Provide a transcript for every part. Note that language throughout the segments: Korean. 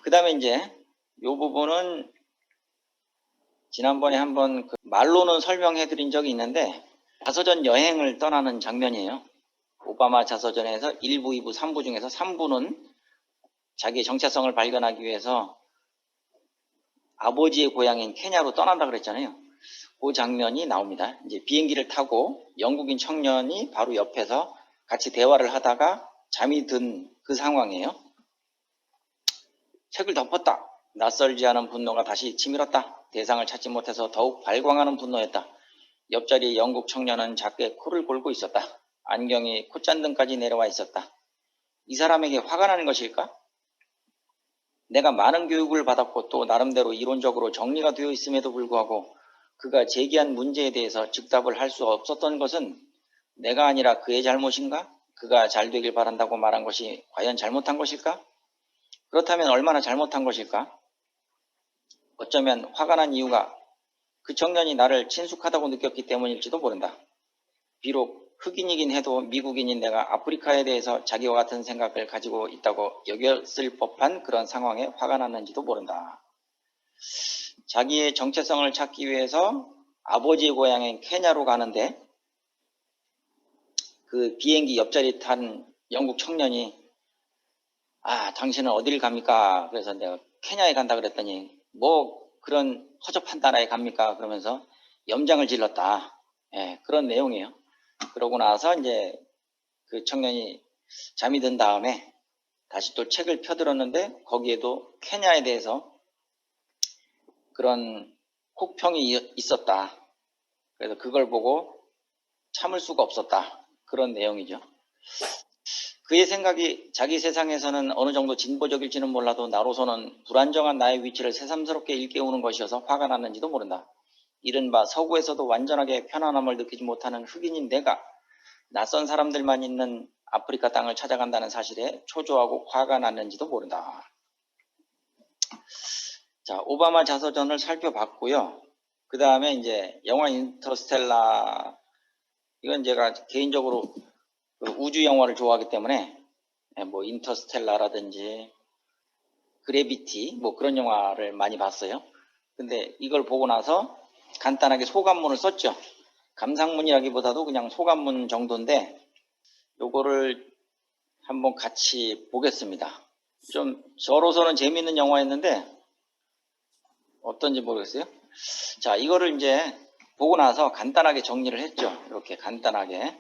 그 다음에 이제 이 부분은 지난번에 한번 말로는 설명해 드린 적이 있는데, 자서전 여행을 떠나는 장면이에요. 오바마 자서전에서 1부, 2부, 3부 중에서 3부는 자기의 정체성을 발견하기 위해서 아버지의 고향인 케냐로 떠난다 그랬잖아요. 그 장면이 나옵니다. 이제 비행기를 타고 영국인 청년이 바로 옆에서 같이 대화를 하다가 잠이 든 그 상황이에요. 책을 덮었다. 낯설지 않은 분노가 다시 치밀었다. 대상을 찾지 못해서 더욱 발광하는 분노였다. 옆자리의 영국 청년은 작게 코를 골고 있었다. 안경이 콧잔등까지 내려와 있었다. 이 사람에게 화가 나는 것일까? 내가 많은 교육을 받았고 또 나름대로 이론적으로 정리가 되어 있음에도 불구하고 그가 제기한 문제에 대해서 즉답을 할 수 없었던 것은 내가 아니라 그의 잘못인가? 그가 잘 되길 바란다고 말한 것이 과연 잘못한 것일까? 그렇다면 얼마나 잘못한 것일까? 어쩌면 화가 난 이유가 그 청년이 나를 친숙하다고 느꼈기 때문일지도 모른다. 비록 흑인이긴 해도 미국인인 내가 아프리카에 대해서 자기와 같은 생각을 가지고 있다고 여겼을 법한 그런 상황에 화가 났는지도 모른다. 자기의 정체성을 찾기 위해서 아버지의 고향인 케냐로 가는데 그 비행기 옆자리 탄 영국 청년이 당신은 어딜 갑니까? 그래서 내가 케냐에 간다 그랬더니 뭐 그런 허접한 나라에 갑니까? 그러면서 염장을 질렀다. 그런 내용이에요. 그러고 나서 이제 그 청년이 잠이 든 다음에 다시 또 책을 펴들었는데 거기에도 케냐에 대해서 그런 혹평이 있었다. 그래서 그걸 보고 참을 수가 없었다. 그런 내용이죠. 그의 생각이 자기 세상에서는 어느 정도 진보적일지는 몰라도 나로서는 불안정한 나의 위치를 새삼스럽게 일깨우는 것이어서 화가 났는지도 모른다. 이른바 서구에서도 완전하게 편안함을 느끼지 못하는 흑인인 내가 낯선 사람들만 있는 아프리카 땅을 찾아간다는 사실에 초조하고 화가 났는지도 모른다. 자, 오바마 자서전을 살펴봤고요. 그 다음에 이제 영화 인터스텔라, 이건 제가 개인적으로 우주 영화를 좋아하기 때문에 뭐 인터스텔라라든지 그래비티 뭐 그런 영화를 많이 봤어요. 근데 이걸 보고 나서 간단하게 소감문을 썼죠. 감상문이라기보다도 그냥 소감문 정도인데 요거를 한번 같이 보겠습니다. 좀 저로서는 재미있는 영화였는데 어떤지 모르겠어요. 자, 이거를 이제 보고 나서 간단하게 정리를 했죠. 이렇게 간단하게.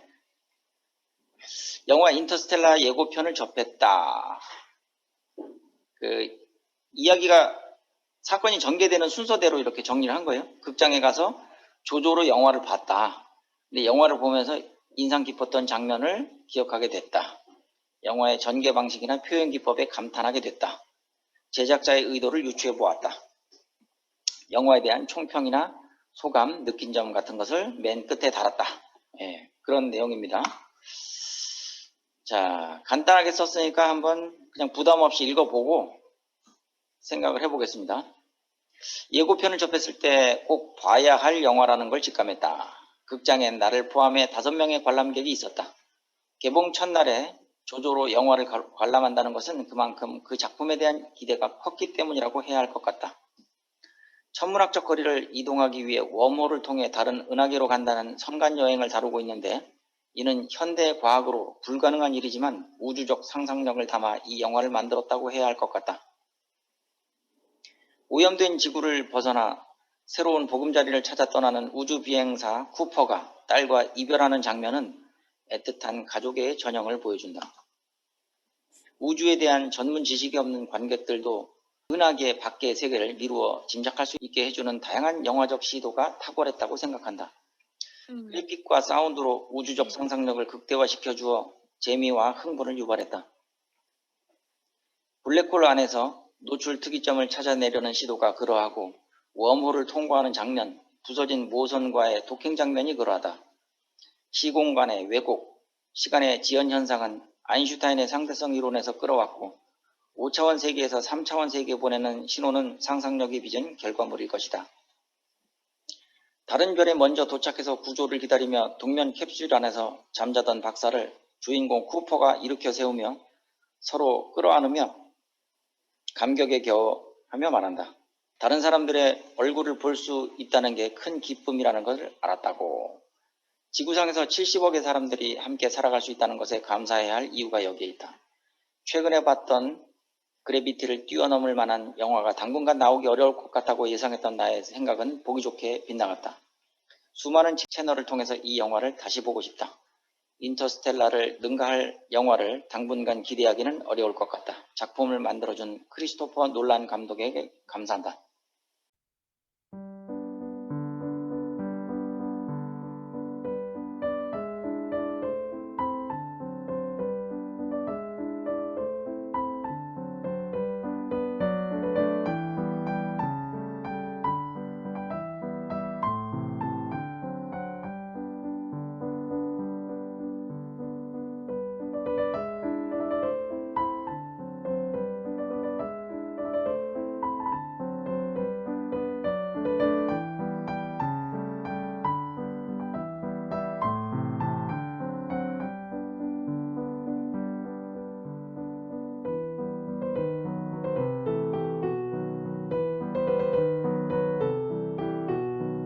영화 인터스텔라 예고편을 접했다. 이야기가 사건이 전개되는 순서대로 이렇게 정리를 한 거예요. 극장에 가서 조조로 영화를 봤다. 근데 영화를 보면서 인상 깊었던 장면을 기억하게 됐다. 영화의 전개 방식이나 표현 기법에 감탄하게 됐다. 제작자의 의도를 유추해 보았다. 영화에 대한 총평이나 소감, 느낀 점 같은 것을 맨 끝에 달았다. 그런 내용입니다. 자, 간단하게 썼으니까 한번 그냥 부담 없이 읽어보고 생각을 해보겠습니다. 예고편을 접했을 때 꼭 봐야 할 영화라는 걸 직감했다. 극장엔 나를 포함해 5명의 관람객이 있었다. 개봉 첫날에 조조로 영화를 관람한다는 것은 그만큼 그 작품에 대한 기대가 컸기 때문이라고 해야 할 것 같다. 천문학적 거리를 이동하기 위해 웜홀을 통해 다른 은하계로 간다는 선간 여행을 다루고 있는데 이는 현대 과학으로 불가능한 일이지만 우주적 상상력을 담아 이 영화를 만들었다고 해야 할 것 같다. 오염된 지구를 벗어나 새로운 보금자리를 찾아 떠나는 우주 비행사 쿠퍼가 딸과 이별하는 장면은 애틋한 가족의 전형을 보여준다. 우주에 대한 전문 지식이 없는 관객들도 은하계 밖의 세계를 미루어 짐작할 수 있게 해주는 다양한 영화적 시도가 탁월했다고 생각한다. 그래픽과 사운드로 우주적 상상력을 극대화시켜 주어 재미와 흥분을 유발했다. 블랙홀 안에서 노출 특이점을 찾아내려는 시도가 그러하고 웜홀을 통과하는 장면, 부서진 모선과의 도킹 장면이 그러하다. 시공간의 왜곡, 시간의 지연 현상은 아인슈타인의 상대성 이론에서 끌어왔고 5차원 세계에서 3차원 세계에 보내는 신호는 상상력이 빚은 결과물일 것이다. 다른 별에 먼저 도착해서 구조를 기다리며 동면 캡슐 안에서 잠자던 박사를 주인공 쿠퍼가 일으켜 세우며 서로 끌어안으며 감격에 겨워하며 말한다. 다른 사람들의 얼굴을 볼 수 있다는 게 큰 기쁨이라는 것을 알았다고. 지구상에서 70억의 사람들이 함께 살아갈 수 있다는 것에 감사해야 할 이유가 여기에 있다. 최근에 봤던 그래비티를 뛰어넘을 만한 영화가 당분간 나오기 어려울 것 같다고 예상했던 나의 생각은 보기 좋게 빗나갔다. 수많은 채널을 통해서 이 영화를 다시 보고 싶다. 인터스텔라를 능가할 영화를 당분간 기대하기는 어려울 것 같다. 작품을 만들어준 크리스토퍼 놀란 감독에게 감사한다.